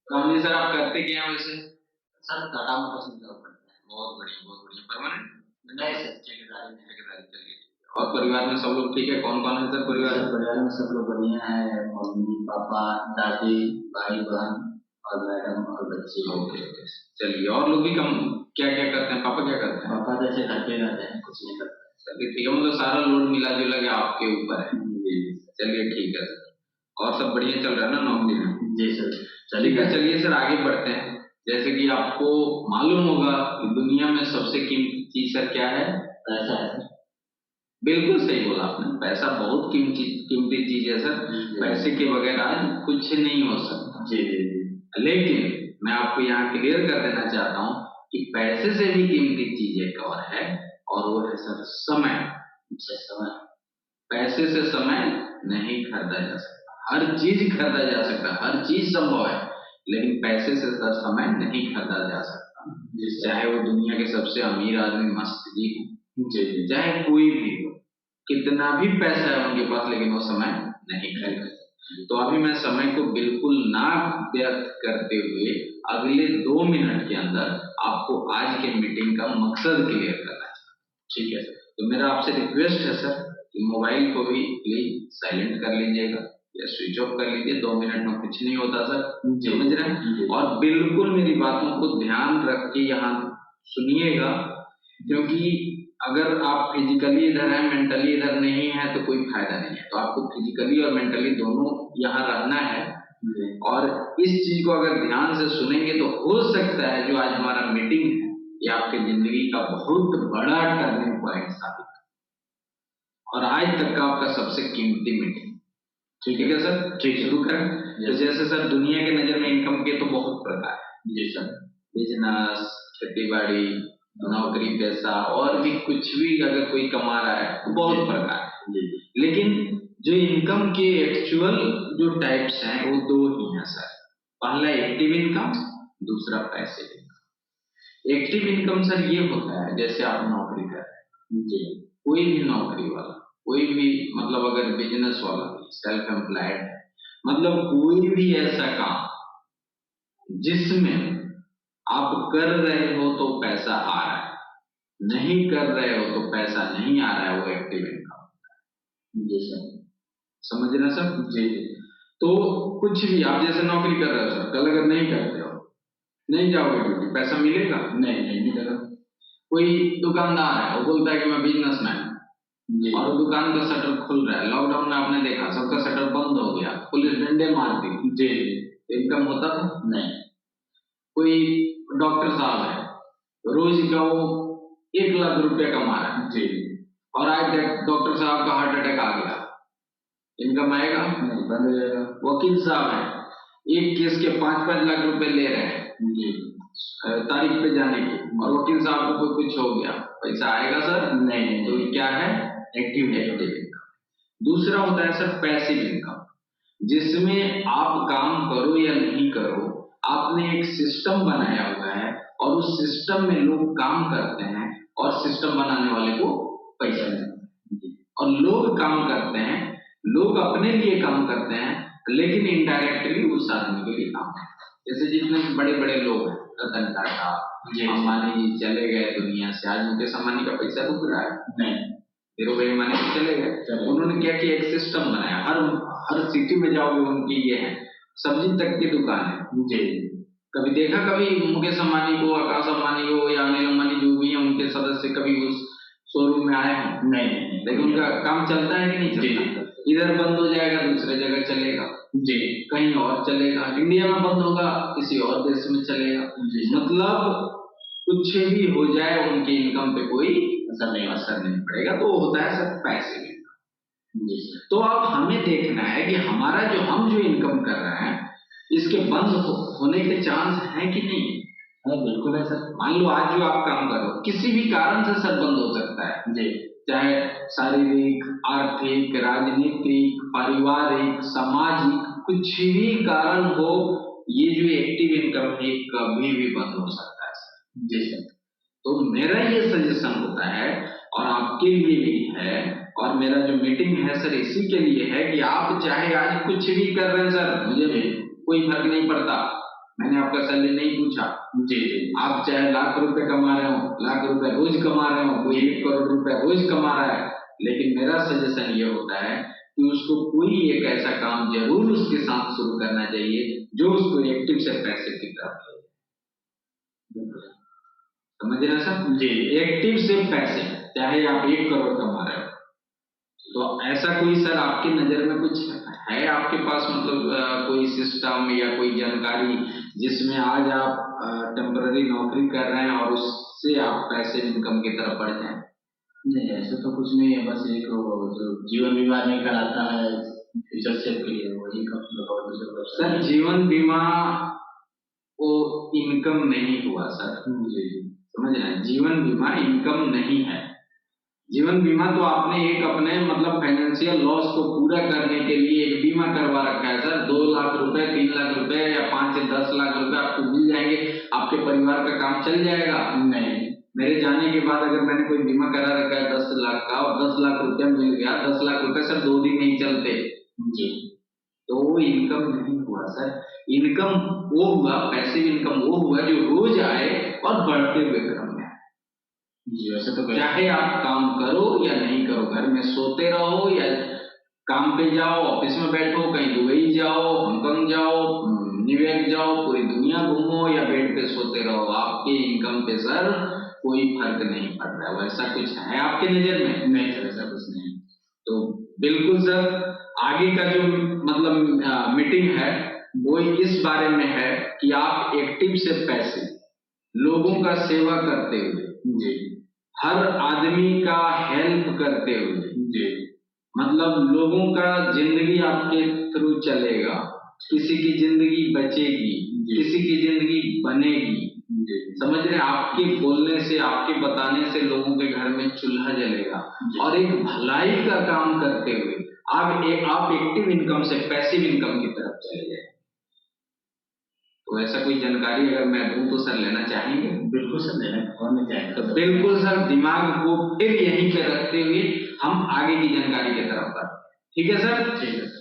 Ramji sir, आप करते क्या हैं वैसे? सर टाटा मोटर्स में जॉब करता है। बहुत बढ़िया, बहुत बढ़िया। परमानेंट? नहीं सर, ठेकेदारी में। ठेकेदारी, चलिए ठीक है। और परिवार में सब लोग ठीक है? कौन कौन है सर परिवार सर में? परिवार में सब लोग बढ़िया है, मम्मी पापा दादी भाई बहन और मैडम और बच्चे। ओके ओके, चलिए। और लोग भी कम क्या क्या करते हैं? पापा क्या करते हैं? पापा जैसे घर पे रहते हैं, कुछ नहीं करते। चलिए ठीक है, मतलब सारा लोड मिला जुला के आपके ऊपर है। जी चलिए ठीक है सर। और सब बढ़िया चल रहा है ना नौकरी में? जी सर। ठीक है, चलिए सर आगे बढ़ते हैं। जैसे कि आपको मालूम होगा कि दुनिया में सबसे कीमती चीज सर क्या है? पैसा है सर। बिल्कुल सही बोला आपने, पैसा बहुत कीमती कीमती चीज है सर। पैसे के बगैर आज कुछ नहीं हो सकता। जी जी जी। लेकिन मैं आपको यहाँ क्लियर कर देना चाहता हूँ कि पैसे से भी कीमती चीज एक और है, और वो है सर समय। समय। पैसे से समय नहीं खरीदा जा सकता। हर चीज खरीदा जा सकता है, हर चीज संभव है, लेकिन पैसे से सर समय नहीं खरीदा जा सकता। चाहे वो दुनिया के सबसे अमीर आदमी मस्त जी हो, चाहे कोई भी हो, कितना भी पैसा है उनके पास, लेकिन वो समय नहीं खरीद सकते। तो अभी मैं समय को बिल्कुल ना व्यर्थ करते हुए अगले 2 मिनट के अंदर आपको आज के मीटिंग का मकसद क्लियर करना चाहता हूँ। ठीक है सर? तो मेरा आपसे रिक्वेस्ट है सर कि मोबाइल को भी प्लीज साइलेंट कर लीजिएगा या स्विच ऑफ कर लीजिए। 2 मिनट में कुछ नहीं होता सर, समझ रहे हैं? और बिल्कुल मेरी बातों को ध्यान रख के यहाँ सुनिएगा, क्योंकि अगर आप फिजिकली इधर हैं, मेंटली इधर नहीं है, तो कोई फायदा नहीं है। तो आपको फिजिकली और मेंटली दोनों यहाँ रहना है। और इस चीज को अगर ध्यान से सुनेंगे तो हो सकता है जो आज हमारा मीटिंग है ये आपकी जिंदगी का बहुत बड़ा टर्निंग पॉइंट साबित हो, और आज तक का आपका सबसे कीमती मीटिंग। ठीक है सर? ठीक, शुरू करें। तो जैसे सर दुनिया के नजर में इनकम के तो बहुत प्रकार है। जी सर। बिजनेस, खेती बाड़ी, नौकरी पेशा, और भी कुछ भी अगर कोई कमा रहा है तो बहुत प्रकार है। लेकिन जो इनकम के एक्चुअल जो टाइप्स हैं वो दो ही हैं सर। पहला एक्टिव इनकम, दूसरा passive income. Active income sir ये होता है जैसे आप नौकरी कर रहे हैं, कोई भी नौकरी वाला, कोई भी, मतलब अगर बिजनेस वाला भी, सेल्फ एम्प्लॉयड है, मतलब कोई भी ऐसा काम जिसमें आप कर रहे हो तो पैसा आ रहा है, नहीं कर रहे हो तो पैसा नहीं आ रहा है, वो एक्टिव इनकम होता है। जी सर, समझ रहे हैं सर? जी। तो कुछ भी आप जैसे नौकरी कर रहे हो सर, कल अगर नहीं करते हो, नहीं जाओगे ड्यूटी, पैसा मिलेगा? नहीं, नहीं मिलेगा। कोई दुकानदार है, वो बोलता है कि मैं बिजनेसमैन हूं, और दुकान का शटर खुल रहा है। लॉकडाउन में आपने देखा सबका शटर बंद हो गया, पुलिस डंडे मारती जी, इनकम होता था? नहीं। कोई डॉक्टर साहब है, रोज का वो 1 लाख रुपया कमा रहा है जी, और आज डॉक्टर साहब का हार्ट अटैक आ गया, इनकम आएगा? नहीं, बंद हो जाएगा। वकील साहब है, एक केस के 5-5 लाख रुपए ले रहे हैं जी, तारीख पे जाने की, और वकील साहब को कुछ हो गया, पैसा आएगा सर? नहीं। तो ये क्या है? Active income. दूसरा होता है सर पैसिव इनकम, जिसमें आप काम करो या नहीं करो, आपने एक सिस्टम बनाया हुआ है, और उस सिस्टम में लोग काम करते हैं, और सिस्टम बनाने वाले को पैसा मिलता है। और लोग काम करते हैं, लोग अपने लिए काम करते हैं, लेकिन इनडायरेक्टली उस आदमी के लिए काम करते हैं। जैसे जितने बड़े बड़े लोग हैं, रतन टाटा, अंबानी जी चले गए दुनिया से, आज मुकेश अंबानी का पैसा रुक रहा है? नहीं। धीरू भाई अंबानी चले गए। उन्होंने क्या किया? एक सिस्टम बनाया। हर हर सिटी में जाओगे उनकी ये है, सब्जी तक की दुकान है जी। कभी देखा कभी मुकेश अंबानी को, आकाश अंबानी को, या अनिल अंबानी जो भी है उनके सदस्य कभी उस शोरूम में आए हैं? नहीं। लेकिन उनका काम चलता है कि नहीं चलता? इधर बंद हो जाएगा, दूसरे जगह चलेगा जी, कहीं और चलेगा, इंडिया में बंद होगा, किसी और देश में चलेगा। मतलब कुछ भी हो जाए, उनकी इनकम पे कोई असर नहीं पड़ेगा। तो होता है सर पैसिव इनकम। तो अब हमें देखना है कि हमारा जो हम जो इनकम कर रहे हैं, इसके बंद होने के चांस हैं कि नहीं? हाँ बिल्कुल है सर। मान लो आज जो आप काम कर रहे हो किसी भी कारण से सर बंद हो सकता है जी, चाहे शारीरिक, आर्थिक, राजनीतिक, पारिवारिक, सामाजिक, कुछ भी कारण हो, ये जो एक्टिव इनकम है कभी भी बंद हो सकता है सर। जी सर। तो मेरा ये सजेशन होता है, और आपके लिए भी है, और मेरा जो मीटिंग है सर इसी के लिए है कि आप चाहे आज कुछ भी कर रहे हैं सर, मुझे कोई फर्क नहीं पड़ता, मैंने आपका सैलरी नहीं पूछा। जी जी आप चाहे लाख रुपए कमा रहे हो, लाख रुपए रोज कमा रहे हो, कोई 1 करोड़ रुपए रोज कमा रहा है, लेकिन मेरा सजेशन ये होता है कि उसको कोई एक ऐसा काम जरूर उसके साथ शुरू करना चाहिए जो उसको एक्टिव से पैसे की तरफ ले जाए। समझ रहे हैं सर? जी एक्टिव से पैसे, चाहे आप 1 करोड़ कमा रहे हो, तो ऐसा कोई सर आपकी नजर में कुछ है आपके पास, मतलब कोई सिस्टम या कोई जानकारी जिसमें आज आप टेम्पररी नौकरी कर रहे हैं और उससे आप पैसे इनकम की तरफ बढ़ जाएं? नहीं, ऐसा तो कुछ नहीं है, बस एक वो जो जीवन बीमा नहीं कराता है फ्यूचर सेफ के लिए, वही सर जीवन बीमा वो इनकम नहीं हुआ सर। जी समझ रहे हैं? जीवन बीमा इनकम नहीं है। जीवन बीमा तो आपने एक अपने मतलब फाइनेंशियल लॉस को पूरा करने के लिए एक बीमा करवा रखा है सर। 2 लाख रुपए, 3 लाख रुपए या 5 से 10 लाख रुपए आपको मिल जाएंगे, आपके परिवार का काम चल जाएगा। नहीं, मेरे जाने के बाद अगर मैंने कोई बीमा करा रखा है 10 लाख का और 10 लाख रुपया मिल गया, 10 लाख रुपए सर 2 दिन नहीं चलते जी तो वो इनकम नहीं हुआ सर। इनकम वो हुआ, पैसिव इनकम वो हुआ जो रोज आए और बढ़ते हुए क्रम में। जी वैसे तो चाहे आप काम करो या नहीं करो, घर में सोते रहो या काम पे जाओ, ऑफिस में बैठो, कहीं दुबई जाओ, हांगकांग जाओ, न्यूयॉर्क जाओ, पूरी दुनिया घूमो या बेड पे सोते रहो, आपके इनकम पे सर कोई फर्क नहीं पड़ रहा है। वैसा कुछ है आपके नजर में? नहीं सर, ऐसा कुछ नहीं। तो बिल्कुल सर, आगे का जो मतलब मीटिंग है वो इस बारे में है कि आप एक्टिव से पैसे, लोगों का सेवा करते हुए, जी हर आदमी का हेल्प करते हुए, जी मतलब लोगों का जिंदगी आपके थ्रू चलेगा, किसी की जिंदगी बचेगी, किसी की जिंदगी बनेगी। समझ रहे हैं? आपके बोलने से, आपके बताने से लोगों के घर में चूल्हा जलेगा और एक भलाई का काम करते हुए आप एक्टिव इनकम से पैसिव इनकम की तरफ चले जाए। तो ऐसा कोई जानकारी अगर मैं दूं तो सर लेना चाहेंगे? बिल्कुल सर, लेना कौन नहीं चाहेगा। तो बिल्कुल सर, दिमाग को फिर यहीं पे रखते हुए हम आगे की जानकारी की तरफ बढ़ते हैं। ठीक है सर? ठीक है।